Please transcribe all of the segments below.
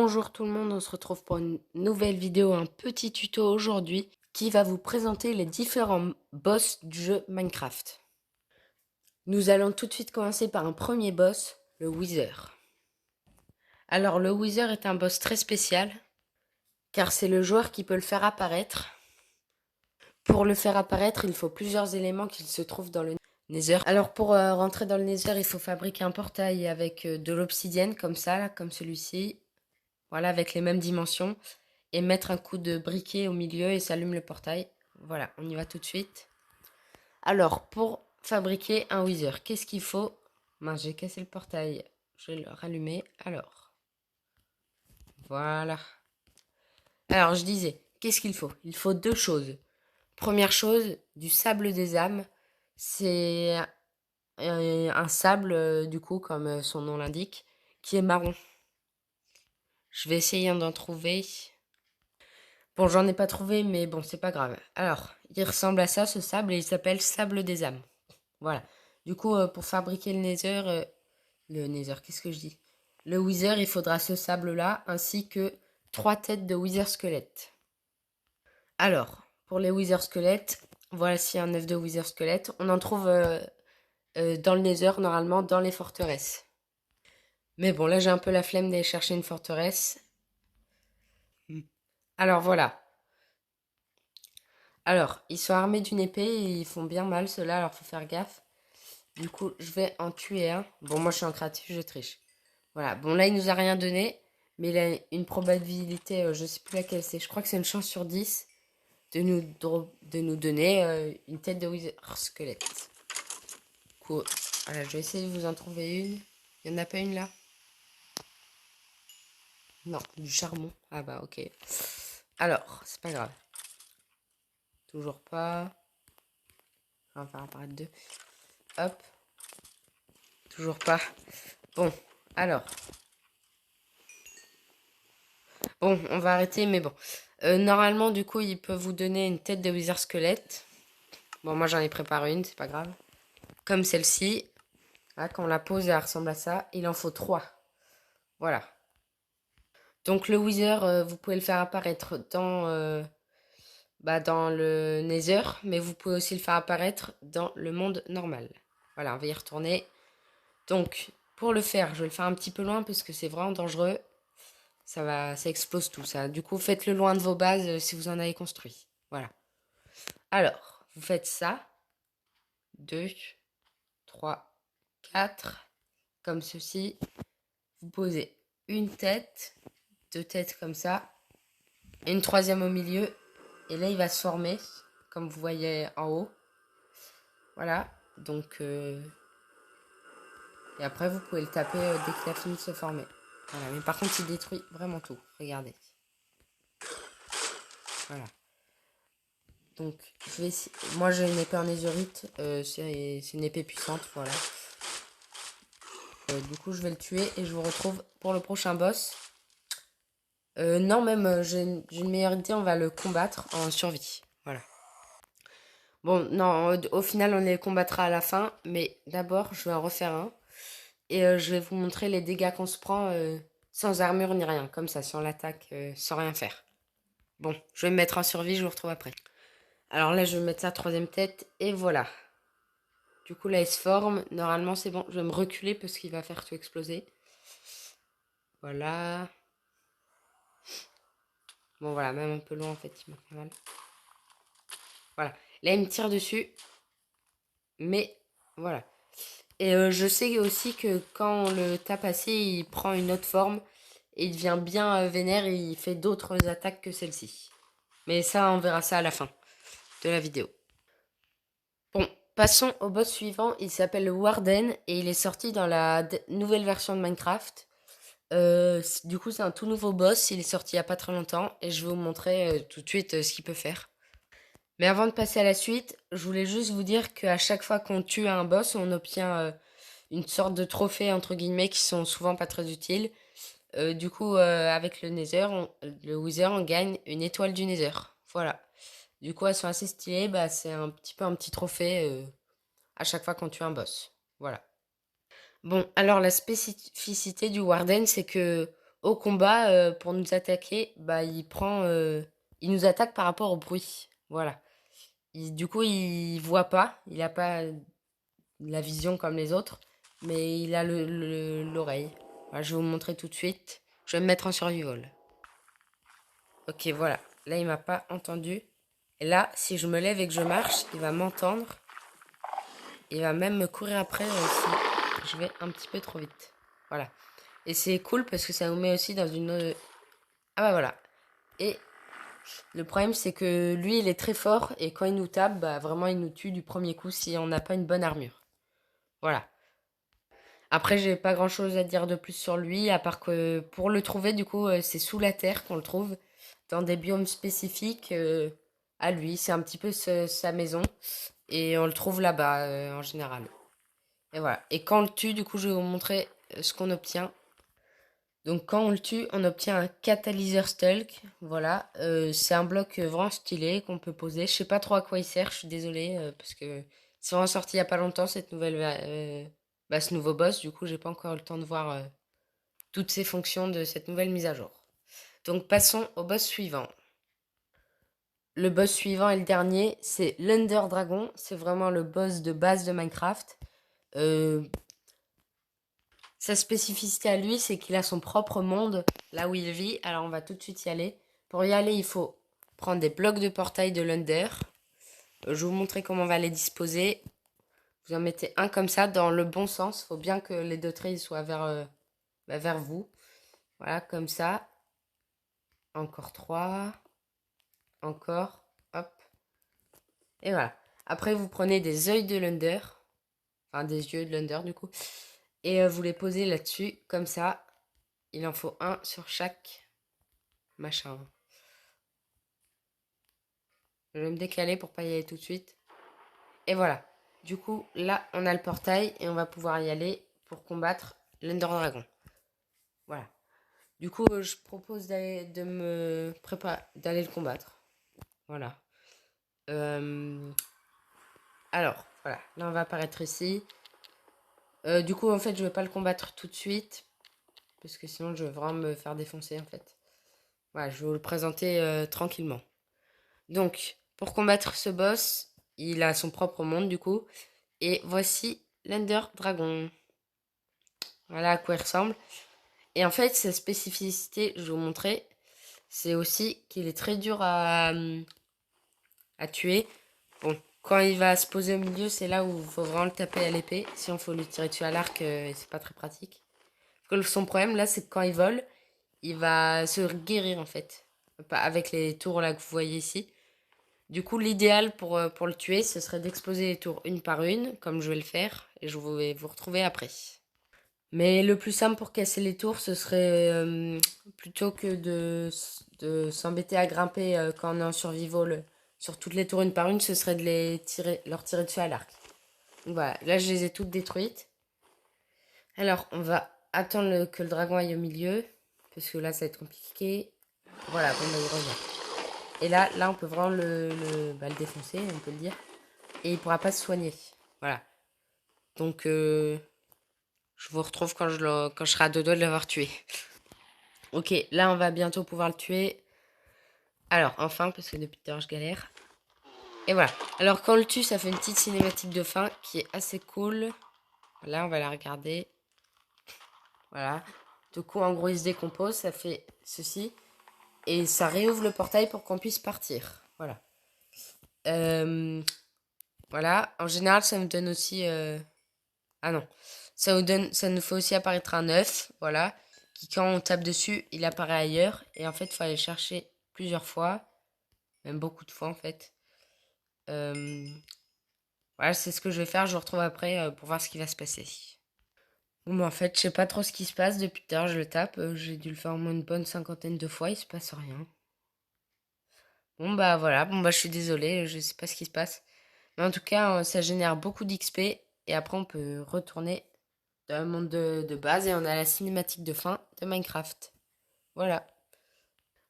Bonjour tout le monde, on se retrouve pour une nouvelle vidéo, un petit tuto aujourd'hui qui va vous présenter les différents boss du jeu Minecraft. Nous allons tout de suite commencer par un premier boss, le Wither. Alors le Wither est un boss très spécial car c'est le joueur qui peut le faire apparaître. Pour le faire apparaître, il faut plusieurs éléments qui se trouvent dans le Nether. Alors pour rentrer dans le Nether, il faut fabriquer un portail avec de l'obsidienne comme ça, là, comme celui-ci. Voilà, avec les mêmes dimensions. Et mettre un coup de briquet au milieu et ça allume le portail. Voilà, on y va tout de suite. Alors, pour fabriquer un Wither, qu'est-ce qu'il faut? Mince, j'ai cassé le portail. Je vais le rallumer. Alors, voilà. Alors, je disais, qu'est-ce qu'il faut? Il faut deux choses. Première chose, du sable des âmes. C'est un sable, du coup, comme son nom l'indique, qui est marron. Je vais essayer d'en trouver. Bon, j'en ai pas trouvé, mais bon, c'est pas grave. Alors, il ressemble à ça, ce sable, et il s'appelle sable des âmes. Voilà. Du coup, pour fabriquer le Nether, qu'est-ce que je dis? Le Wither, il faudra ce sable-là, ainsi que 3 têtes de Wither squelette. Alors, pour les Wither squelettes, voici un œuf de Wither squelette. On en trouve dans le Nether, normalement, dans les forteresses. Mais bon, là, j'ai un peu la flemme d'aller chercher une forteresse. Alors, voilà. Alors, ils sont armés d'une épée et ils font bien mal, ceux-là, alors faut faire gaffe. Du coup, je vais en tuer un. Bon, moi, je suis en créatif, je triche. Voilà. Bon, là, il nous a rien donné, mais il a une probabilité, je sais plus laquelle c'est. Je crois que c'est une chance sur 10 de nous donner une tête de Wither squelette. Du coup, voilà, je vais essayer de vous en trouver une. Il n'y en a pas une là? Non, du charbon. Ah bah, ok. Alors, c'est pas grave. Toujours pas. On va faire apparaître deux. Hop. Toujours pas. Bon, alors. Bon, on va arrêter, mais bon. Normalement, du coup, il peut vous donner une tête de Wither squelette. Bon, moi, j'en ai préparé une, c'est pas grave. Comme celle-ci. Là, quand on la pose, elle ressemble à ça. Il en faut 3. Voilà. Donc, le Wither, vous pouvez le faire apparaître dans le Nether, mais vous pouvez aussi le faire apparaître dans le monde normal. Voilà, on va y retourner. Donc, pour le faire, je vais le faire un petit peu loin parce que c'est vraiment dangereux. Ça explose tout ça. Du coup, faites-le loin de vos bases si vous en avez construit. Voilà. Alors, vous faites ça. 2, 3, 4. Comme ceci. Vous posez une tête, deux têtes comme ça, et une troisième au milieu. Et là, il va se former, comme vous voyez en haut. Voilà. Donc, et après, vous pouvez le taper dès qu'il a fini de se former. Voilà. Mais par contre, il détruit vraiment tout. Regardez. Voilà. Donc, moi j'ai une épée en netherite, c'est une épée puissante, voilà. Du coup, je vais le tuer et je vous retrouve pour le prochain boss. Non, même, j'ai une meilleure idée, on va le combattre en survie. Voilà. Bon, non, au final, on les combattra à la fin, mais d'abord, je vais en refaire un. Et je vais vous montrer les dégâts qu'on se prend sans armure ni rien, comme ça, si on l'attaque sans rien faire. Bon, je vais me mettre en survie, je vous retrouve après. Alors là, je vais mettre sa troisième tête, et voilà. Du coup, là, il se forme. Normalement, c'est bon. Je vais me reculer parce qu'il va faire tout exploser. Voilà. Bon, voilà, même un peu loin, en fait, il m'a fait mal. Voilà. Là, il me tire dessus. Mais, voilà. Et je sais aussi que quand on le tape assez, il prend une autre forme. Et il devient bien vénère et il fait d'autres attaques que celle-ci. Mais ça, on verra ça à la fin de la vidéo. Bon, passons au boss suivant. Il s'appelle le Warden et il est sorti dans la nouvelle version de Minecraft. Du coup, c'est un tout nouveau boss. Il est sorti il n'y a pas très longtemps et je vais vous montrer tout de suite ce qu'il peut faire. Mais avant de passer à la suite, je voulais juste vous dire qu'à chaque fois qu'on tue un boss, on obtient une sorte de trophée entre guillemets qui sont souvent pas très utiles. Du coup, avec le Nether, le Wither, on gagne une étoile du Nether. Voilà. Du coup, elles sont assez stylées. Bah, c'est un petit peu un petit trophée à chaque fois qu'on tue un boss. Voilà. Bon, alors la spécificité du Warden, c'est que au combat, pour nous attaquer, bah, il nous attaque par rapport au bruit. Voilà. Du coup, il voit pas, il a pas la vision comme les autres, mais il a l'oreille. Voilà, je vais vous montrer tout de suite. Je vais me mettre en survival. Ok, voilà. Là, il m'a pas entendu. Et là, si je me lève et que je marche, il va m'entendre. Il va même me courir après si je vais un petit peu trop vite. Voilà. Et c'est cool parce que ça nous met aussi dans une... Ah bah voilà. Et le problème, c'est que lui, il est très fort. Et quand il nous tape, bah vraiment, il nous tue du premier coup si on n'a pas une bonne armure. Voilà. Après, j'ai pas grand chose à dire de plus sur lui, à part que pour le trouver, du coup, c'est sous la terre qu'on le trouve, dans des biomes spécifiques à lui. C'est un petit peu sa maison, et on le trouve là-bas en général. Et voilà. Et quand on le tue, du coup, je vais vous montrer ce qu'on obtient. Donc, quand on le tue, on obtient un catalyseur Stalk. Voilà. C'est un bloc vraiment stylé qu'on peut poser. Je sais pas trop à quoi il sert, je suis désolée, parce que c'est vraiment sorti il y a pas longtemps cette bah, ce nouveau boss. Du coup, j'ai pas encore eu le temps de voir toutes ces fonctions de cette nouvelle mise à jour. Donc, passons au boss suivant. Le boss suivant et le dernier, c'est l'Under Dragon. C'est vraiment le boss de base de Minecraft. Euh, Sa spécificité à lui, c'est qu'il a son propre monde, là où il vit. Alors on va tout de suite y aller. Pour y aller, il faut prendre des blocs de portail de l'Under. Je vais vous montrer comment on va les disposer. Vous en mettez un comme ça, dans le bon sens. Il faut bien que les deux traits soient vers vous. Voilà, comme ça. Encore trois. Encore. Hop. Et voilà. Après, vous prenez des œils de l'Under. Enfin, des yeux de l'Under, du coup. Et vous les posez là-dessus, comme ça. Il en faut un sur chaque machin. Je vais me décaler pour pas y aller tout de suite. Et voilà. Du coup, là, on a le portail et on va pouvoir y aller pour combattre l'Ender Dragon. Voilà. Du coup, je propose de me préparer, d'aller le combattre. Voilà. Euh, alors, voilà. Là, on va apparaître ici. Du coup, en fait, je vais pas le combattre tout de suite. Parce que sinon, je vais vraiment me faire défoncer, en fait. Voilà, je vais vous le présenter tranquillement. Donc, pour combattre ce boss, il a son propre monde, du coup. Et voici l'Ender Dragon. Voilà à quoi il ressemble. Et en fait, sa spécificité, je vais vous montrer, c'est aussi qu'il est très dur à tuer. Bon, quand il va se poser au milieu, c'est là où il faut vraiment le taper à l'épée. Sinon, il faut lui tirer dessus à l'arc, c'est pas très pratique. Son problème, là, c'est que quand il vole, il va se guérir, en fait. Pas avec les tours, là, que vous voyez ici. Du coup, l'idéal pour le tuer, ce serait d'exploser les tours une par une, comme je vais le faire, et je vais vous retrouver après. Mais le plus simple pour casser les tours, ce serait plutôt que de s'embêter à grimper quand on est en survival sur toutes les tours une par une, ce serait de leur tirer dessus à l'arc. Donc voilà, là je les ai toutes détruites. Alors on va attendre que le dragon aille au milieu, parce que là ça va être compliqué. Voilà, bon bah il revient. Et là on peut vraiment le défoncer, on peut le dire. Et il pourra pas se soigner. Voilà. Donc je vous retrouve quand je serai à deux doigts de l'avoir tué. Ok, là on va bientôt pouvoir le tuer. Alors, enfin, parce que depuis tout à l'heure je galère. Et voilà. Alors quand on le tue, ça fait une petite cinématique de fin qui est assez cool. Là, on va la regarder. Voilà. Du coup, en gros, il se décompose, ça fait ceci. Et ça réouvre le portail pour qu'on puisse partir. Voilà. Voilà. En général, ça me donne aussi... Ah non. Ça nous fait aussi apparaître un œuf. Voilà. Qui, quand on tape dessus, il apparaît ailleurs. Et en fait, il faut aller le chercher plusieurs fois. Même beaucoup de fois, en fait. Euh, Voilà, c'est ce que je vais faire. Je vous retrouve après pour voir ce qui va se passer. Bon, bah, en fait, je sais pas trop ce qui se passe depuis tout à l'heure. Je le tape. J'ai dû le faire au moins une bonne cinquantaine de fois. Il se passe rien. Bon, bah voilà. Bon, bah je suis désolée. Je sais pas ce qui se passe. Mais en tout cas, ça génère beaucoup d'XP. Et après, on peut retourner dans le monde de base. Et on a la cinématique de fin de Minecraft. Voilà.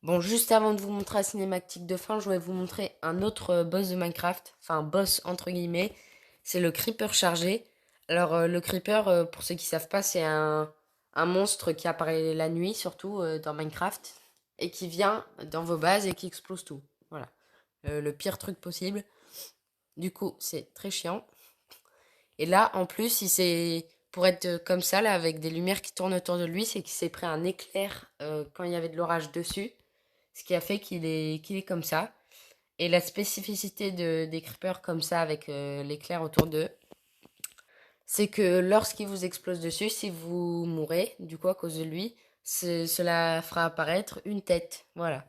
Bon, juste avant de vous montrer la cinématique de fin, je vais vous montrer un autre boss de Minecraft. Enfin, boss entre guillemets. C'est le Creeper chargé. Alors, le Creeper, pour ceux qui savent pas, c'est un un monstre qui apparaît la nuit, surtout dans Minecraft, et qui vient dans vos bases et qui explose tout. Voilà. Le pire truc possible. Du coup, c'est très chiant. Et là, en plus, il s'est... Pour être comme ça, là, avec des lumières qui tournent autour de lui, c'est qu'il s'est pris un éclair quand il y avait de l'orage dessus. Ce qui a fait qu'il est comme ça. Et la spécificité des creepers comme ça, avec l'éclair autour d'eux, c'est que lorsqu'il vous explose dessus, si vous mourrez, du coup, à cause de lui, cela fera apparaître une tête. Voilà.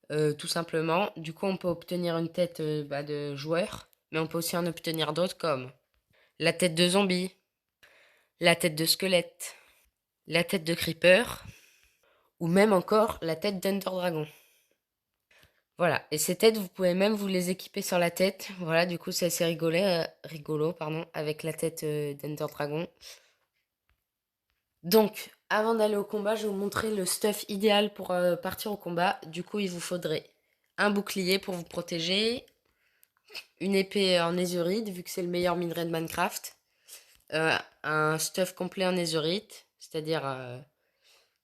Tout simplement. Du coup, on peut obtenir une tête de joueur, mais on peut aussi en obtenir d'autres comme la tête de zombie, la tête de squelette, la tête de creeper, ou même encore la tête d'Ender Dragon. Voilà, et ces têtes, vous pouvez même vous les équiper sur la tête. Voilà, du coup, c'est assez rigolo, pardon, avec la tête d'Ender Dragon. Donc, avant d'aller au combat, je vais vous montrer le stuff idéal pour partir au combat. Du coup, il vous faudrait un bouclier pour vous protéger, une épée en netherite, vu que c'est le meilleur minerai de Minecraft, un stuff complet en netherite, c'est-à-dire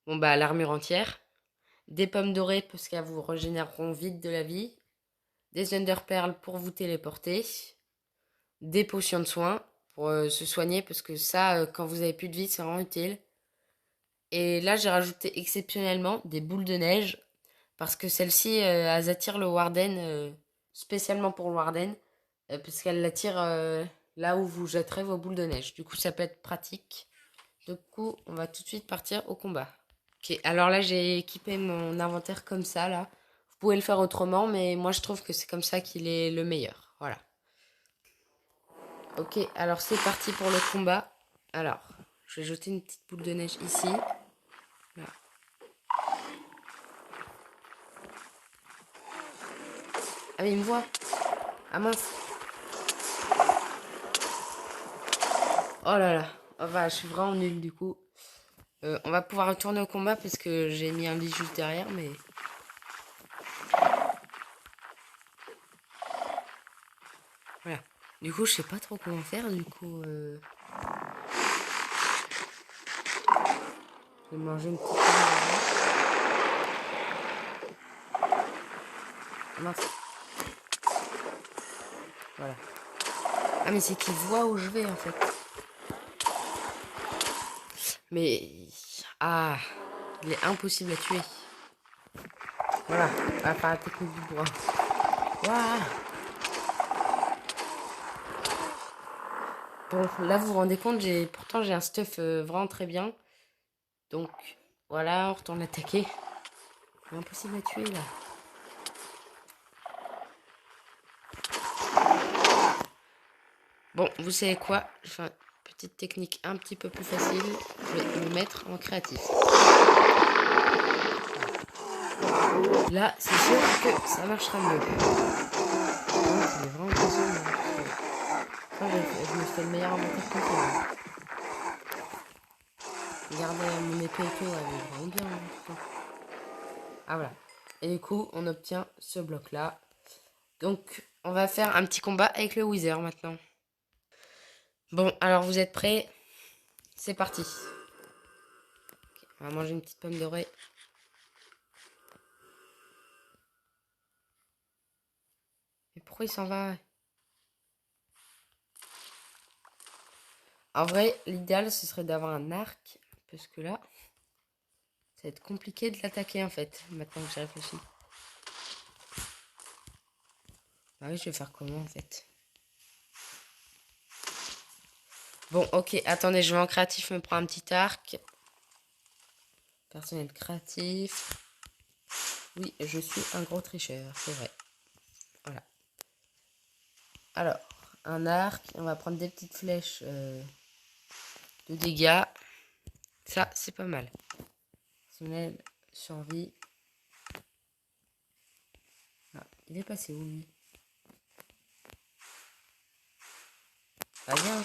l'armure entière, des pommes dorées parce qu'elles vous régénéreront vite de la vie, des Enderpearls pour vous téléporter, des potions de soins pour se soigner parce que ça, quand vous avez plus de vie, c'est vraiment utile. Et là, j'ai rajouté exceptionnellement des boules de neige parce que celles-ci, elles attirent le Warden spécialement pour le Warden parce qu'elles l'attirent là où vous jetterez vos boules de neige. Du coup, ça peut être pratique. Du coup, on va tout de suite partir au combat. Ok, alors là, j'ai équipé mon inventaire comme ça, là. Vous pouvez le faire autrement, mais moi, je trouve que c'est comme ça qu'il est le meilleur. Voilà. Ok, alors c'est parti pour le combat. Alors, je vais jeter une petite boule de neige ici. Voilà. Ah mais il me voit. Ah mince. Oh là là. Oh, bah, je suis vraiment nulle du coup. On va pouvoir retourner au combat parce que j'ai mis un lit juste derrière, mais... Voilà. Du coup, je sais pas trop comment faire, du coup... Je vais manger une petite pomme. Ah mince. Voilà. Ah mais c'est qu'il voit où je vais en fait. Mais... Ah... Il est impossible à tuer. Voilà. On va faire la technique du bois. Waouh. Bon, là vous vous rendez compte, pourtant j'ai un stuff vraiment très bien. Donc voilà, on retourne attaquer. C'est impossible à tuer là. Bon, vous savez quoi? Je fais une petite technique un petit peu plus facile. Je vais me mettre en créatif. Là, c'est sûr que ça marchera mieux. Donc, il est vraiment désolé. Je me fais le meilleur inventaire possible. Regardez mon épée et tout, elle est vraiment bien. Hein, ah voilà. Et du coup, on obtient ce bloc-là. Donc, on va faire un petit combat avec le Wither maintenant. Bon, alors vous êtes prêts? C'est parti. Okay, on va manger une petite pomme dorée. Mais pourquoi il s'en va? En vrai, l'idéal, ce serait d'avoir un arc. Parce que là, ça va être compliqué de l'attaquer en fait. Maintenant que j'y réfléchis. Bah oui, je vais faire comment en fait? Bon, ok, attendez, je vais en créatif me prendre un petit arc. Personnel créatif. Oui, je suis un gros tricheur, c'est vrai. Voilà. Alors, un arc. On va prendre des petites flèches de dégâts. Ça, c'est pas mal. Personnel, survie. Ah, il est passé où lui? Ah bien.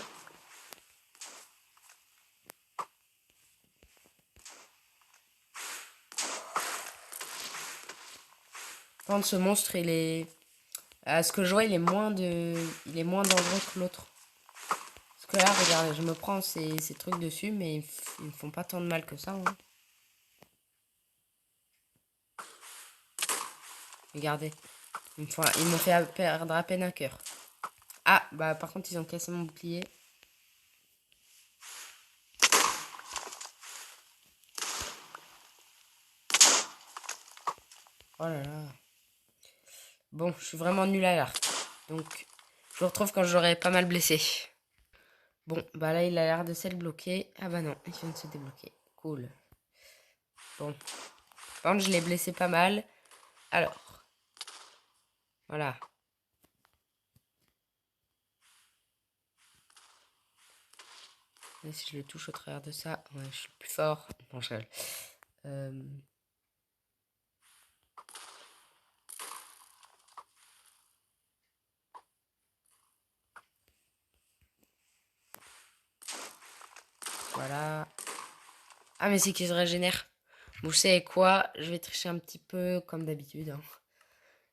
Par contre, ce monstre, il est... À ce que je vois, il est moins dangereux que l'autre. Parce que là, regardez, je me prends ces trucs dessus, mais ils me font pas tant de mal que ça. Hein. Regardez, ils m'ont fait perdre à peine un cœur. Ah, bah par contre, ils ont cassé mon bouclier. Oh là là. Bon, je suis vraiment nul à l'arc. Donc, je vous retrouve quand j'aurai pas mal blessé. Bon, bah là, il a l'air de s'être bloqué. Ah bah non, il vient de se débloquer. Cool. Bon. Par contre, je l'ai blessé pas mal. Alors. Voilà. Et si je le touche au travers de ça, ouais, je suis plus fort. Non, je rigole. Voilà. Ah, mais c'est qu'il se régénère. Vous savez quoi? Je vais tricher un petit peu comme d'habitude. Hein.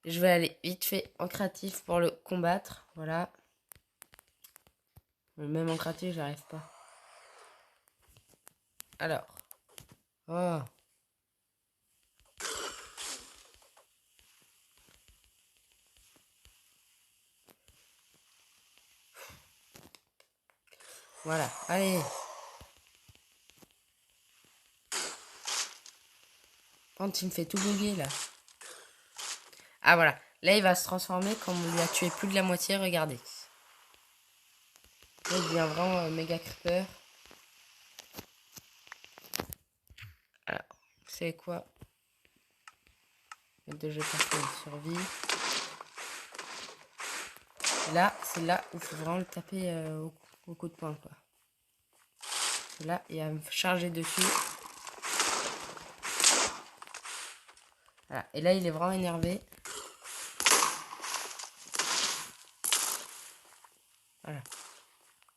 Je vais aller vite fait en créatif pour le combattre. Voilà. Même en créatif, j'arrive pas. Alors. Oh. Voilà. Allez. Quand il me fait tout bugger là. Ah voilà. Là, il va se transformer quand on lui a tué plus de la moitié. Regardez. Là, il devient vraiment méga creeper. Alors, vous savez quoi? Mettre de jeu parfait de survie. Et là, c'est là où il faut vraiment le taper au coup de poing, quoi. Et là, il va me charger dessus. Voilà. Et là, il est vraiment énervé. Voilà.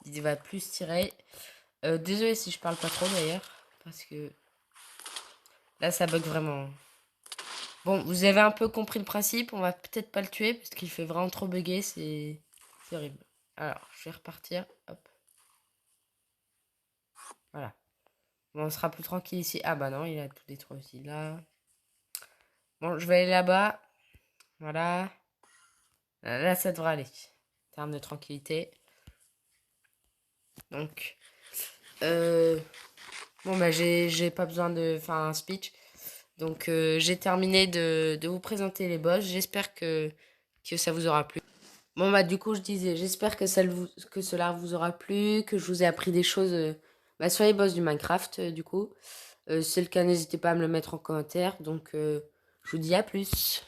Il va plus tirer. Désolé si je parle pas trop d'ailleurs. Parce que là, ça bug vraiment. Bon, vous avez un peu compris le principe. On va peut-être pas le tuer parce qu'il fait vraiment trop bugger. C'est horrible. Alors, je vais repartir. Hop. Voilà. Bon, on sera plus tranquille ici. Ah bah non, il a tout détruit aussi là. Bon, je vais aller là-bas. Voilà. Là, ça devrait aller. En termes de tranquillité. Donc, bon, bah, j'ai pas besoin de faire un speech. Donc, j'ai terminé de vous présenter les boss. J'espère que ça vous aura plu. Bon, bah, du coup, je disais, j'espère que cela vous aura plu, que je vous ai appris des choses bah, sur les boss du Minecraft, du coup. Si c'est le cas, n'hésitez pas à me le mettre en commentaire. Donc, je vous dis à plus.